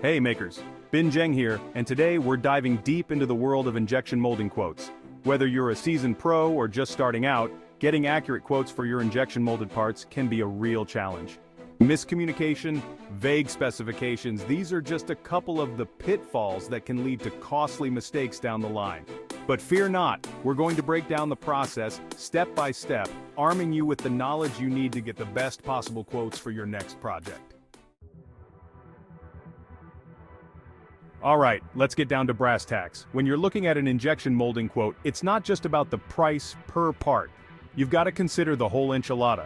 Hey makers, Bin Zheng here, and today we're diving deep into the world of injection molding quotes. Whether you're a seasoned pro or just starting out, getting accurate quotes for your injection molded parts can be a real challenge. Miscommunication, vague specifications, these are just a couple of the pitfalls that can lead to costly mistakes down the line. But fear not, we're going to break down the process, step by step, arming you with the knowledge you need to get the best possible quotes for your next project. Alright, let's get down to brass tacks. When you're looking at an injection molding quote, it's not just about the price per part. You've got to consider the whole enchilada.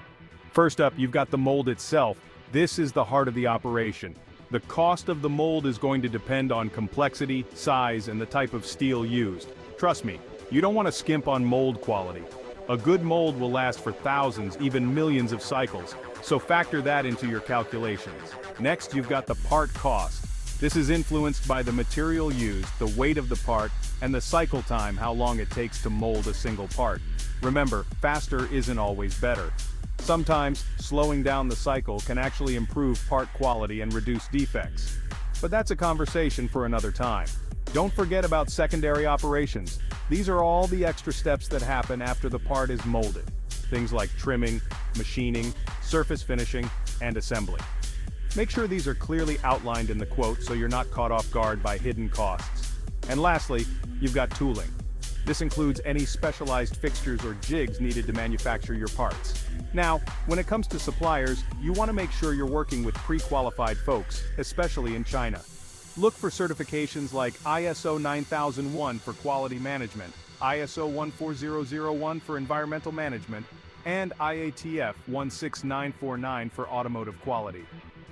First up, you've got the mold itself. This is the heart of the operation. The cost of the mold is going to depend on complexity, size, and the type of steel used. Trust me, you don't want to skimp on mold quality. A good mold will last for thousands, even millions of cycles, so factor that into your calculations. Next, you've got the part cost. This is influenced by the material used, the weight of the part, and the cycle time, how long it takes to mold a single part. Remember, faster isn't always better. Sometimes, slowing down the cycle can actually improve part quality and reduce defects. But that's a conversation for another time. Don't forget about secondary operations. These are all the extra steps that happen after the part is molded. Things like trimming, machining, surface finishing, and assembly. Make sure these are clearly outlined in the quote so you're not caught off guard by hidden costs. And lastly, you've got tooling. This includes any specialized fixtures or jigs needed to manufacture your parts. Now, when it comes to suppliers, you want to make sure you're working with pre-qualified folks, especially in China. Look for certifications like ISO 9001 for quality management, ISO 14001 for environmental management, and IATF 16949 for automotive quality.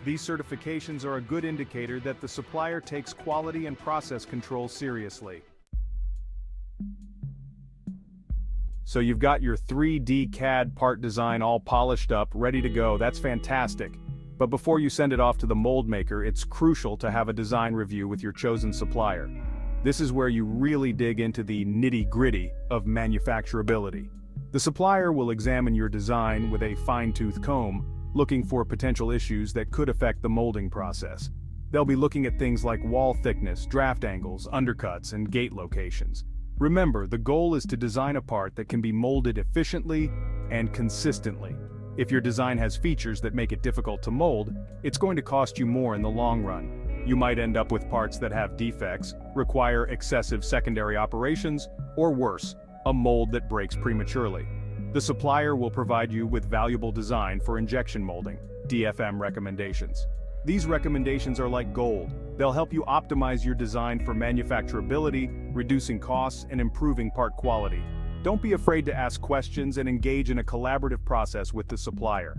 These certifications are a good indicator that the supplier takes quality and process control seriously. So you've got your 3D CAD part design all polished up, ready to go. That's fantastic. But before you send it off to the mold maker, it's crucial to have a design review with your chosen supplier. This is where you really dig into the nitty-gritty of manufacturability. The supplier will examine your design with a fine-tooth comb, looking for potential issues that could affect the molding process. They'll be looking at things like wall thickness, draft angles, undercuts, and gate locations. Remember, the goal is to design a part that can be molded efficiently and consistently. If your design has features that make it difficult to mold, it's going to cost you more in the long run. You might end up with parts that have defects, require excessive secondary operations, or worse, a mold that breaks prematurely. The supplier will provide you with valuable design for injection molding, DFM recommendations. These recommendations are like gold. They'll help you optimize your design for manufacturability, reducing costs, and improving part quality. Don't be afraid to ask questions and engage in a collaborative process with the supplier.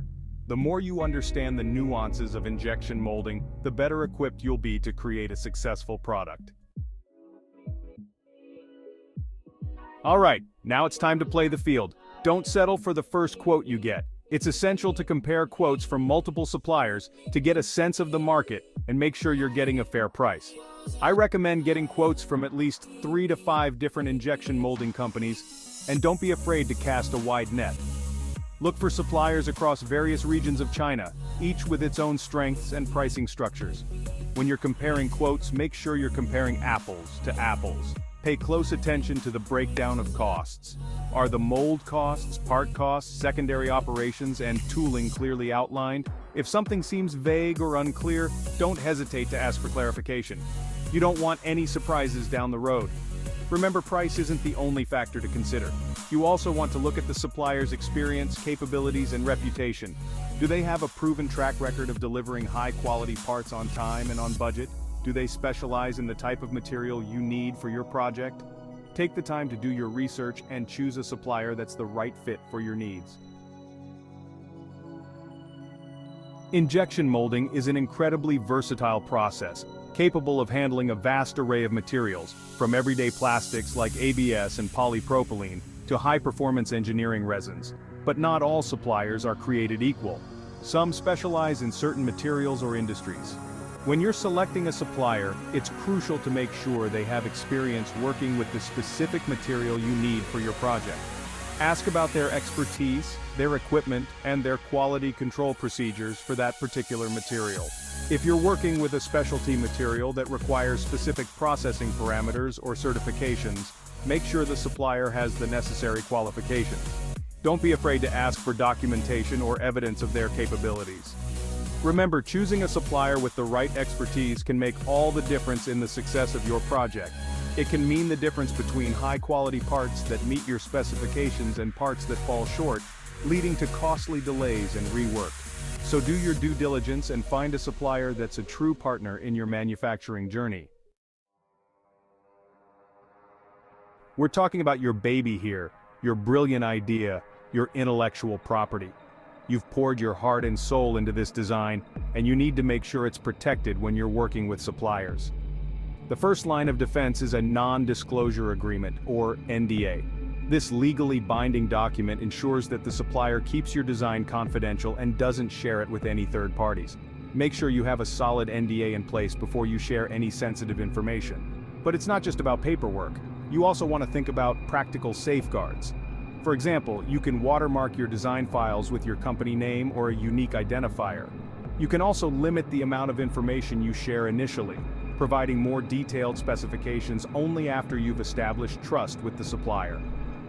The more you understand the nuances of injection molding, the better equipped you'll be to create a successful product. Alright, now it's time to play the field. Don't settle for the first quote you get. It's essential to compare quotes from multiple suppliers to get a sense of the market and make sure you're getting a fair price. I recommend getting quotes from at least 3 to 5 different injection molding companies, and don't be afraid to cast a wide net. Look for suppliers across various regions of China, each with its own strengths and pricing structures. When you're comparing quotes, make sure you're comparing apples to apples. Pay close attention to the breakdown of costs. Are the mold costs, part costs, secondary operations, and tooling clearly outlined? If something seems vague or unclear, don't hesitate to ask for clarification. You don't want any surprises down the road. Remember, price isn't the only factor to consider. You also want to look at the supplier's experience, capabilities, and reputation. Do they have a proven track record of delivering high-quality parts on time and on budget? Do they specialize in the type of material you need for your project? Take the time to do your research and choose a supplier that's the right fit for your needs. Injection molding is an incredibly versatile process, capable of handling a vast array of materials, from everyday plastics like ABS and polypropylene to high-performance engineering resins. But not all suppliers are created equal. Some specialize in certain materials or industries. When you're selecting a supplier, it's crucial to make sure they have experience working with the specific material you need for your project. Ask about their expertise, their equipment, and their quality control procedures for that particular material. If you're working with a specialty material that requires specific processing parameters or certifications, make sure the supplier has the necessary qualifications. Don't be afraid to ask for documentation or evidence of their capabilities. Remember, choosing a supplier with the right expertise can make all the difference in the success of your project. It can mean the difference between high-quality parts that meet your specifications and parts that fall short, leading to costly delays and rework. So do your due diligence and find a supplier that's a true partner in your manufacturing journey. We're talking about your baby here, your brilliant idea, your intellectual property. You've poured your heart and soul into this design, and you need to make sure it's protected when you're working with suppliers. The first line of defense is a non-disclosure agreement, or NDA. This legally binding document ensures that the supplier keeps your design confidential and doesn't share it with any third parties. Make sure you have a solid NDA in place before you share any sensitive information. But it's not just about paperwork. You also want to think about practical safeguards. For example, you can watermark your design files with your company name or a unique identifier. You can also limit the amount of information you share initially, providing more detailed specifications only after you've established trust with the supplier.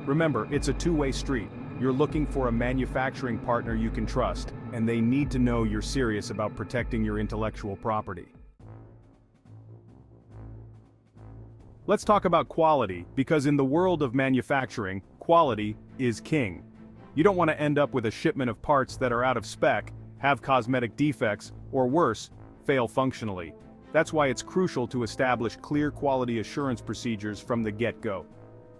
Remember, it's a two-way street. You're looking for a manufacturing partner you can trust, and they need to know you're serious about protecting your intellectual property. Let's talk about quality, because in the world of manufacturing, quality is king. You don't want to end up with a shipment of parts that are out of spec, have cosmetic defects, or worse, fail functionally. That's why it's crucial to establish clear quality assurance procedures from the get-go.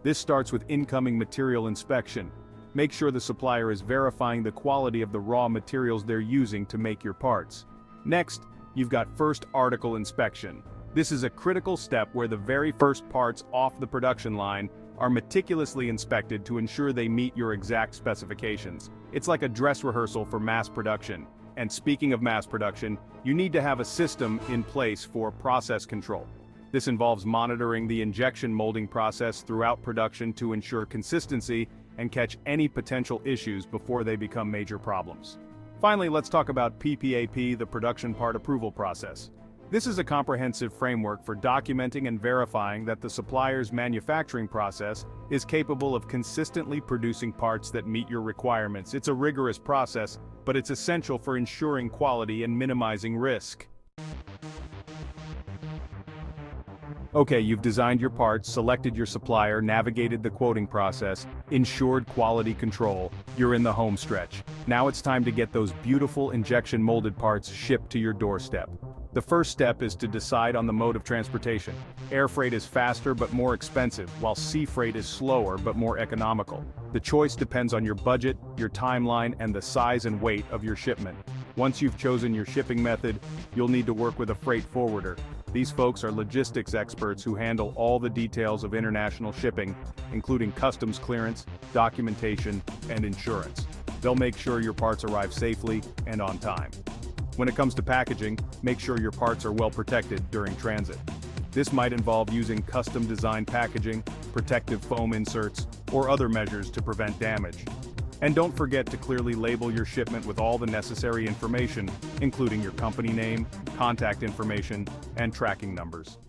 This starts with incoming material inspection. Make sure the supplier is verifying the quality of the raw materials they're using to make your parts. Next, you've got first article inspection. This is a critical step where the very first parts off the production line are meticulously inspected to ensure they meet your exact specifications. It's like a dress rehearsal for mass production. And speaking of mass production, you need to have a system in place for process control. This involves monitoring the injection molding process throughout production to ensure consistency and catch any potential issues before they become major problems. Finally, let's talk about PPAP, the production part approval process. This is a comprehensive framework for documenting and verifying that the supplier's manufacturing process is capable of consistently producing parts that meet your requirements. It's a rigorous process, but it's essential for ensuring quality and minimizing risk. Okay, you've designed your parts, selected your supplier, navigated the quoting process, ensured quality control. You're in the home stretch. Now it's time to get those beautiful injection molded parts shipped to your doorstep. The first step is to decide on the mode of transportation. Air freight is faster but more expensive, while sea freight is slower but more economical. The choice depends on your budget, your timeline, and the size and weight of your shipment. Once you've chosen your shipping method, you'll need to work with a freight forwarder. These folks are logistics experts who handle all the details of international shipping, including customs clearance, documentation, and insurance. They'll make sure your parts arrive safely and on time. When it comes to packaging, make sure your parts are well protected during transit. This might involve using custom-designed packaging, protective foam inserts, or other measures to prevent damage. And don't forget to clearly label your shipment with all the necessary information, including your company name, contact information, and tracking numbers.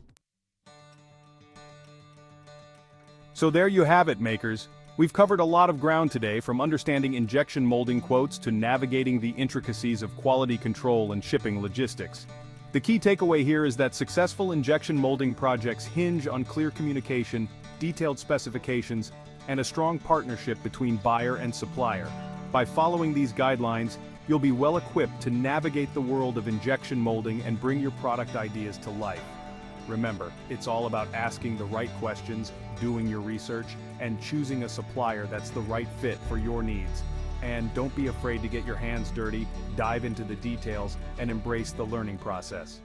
So there you have it, makers. We've covered a lot of ground today, from understanding injection molding quotes to navigating the intricacies of quality control and shipping logistics. The key takeaway here is that successful injection molding projects hinge on clear communication, detailed specifications, and a strong partnership between buyer and supplier. By following these guidelines, you'll be well equipped to navigate the world of injection molding and bring your product ideas to life. Remember, it's all about asking the right questions, doing your research, and choosing a supplier that's the right fit for your needs. And don't be afraid to get your hands dirty, dive into the details, and embrace the learning process.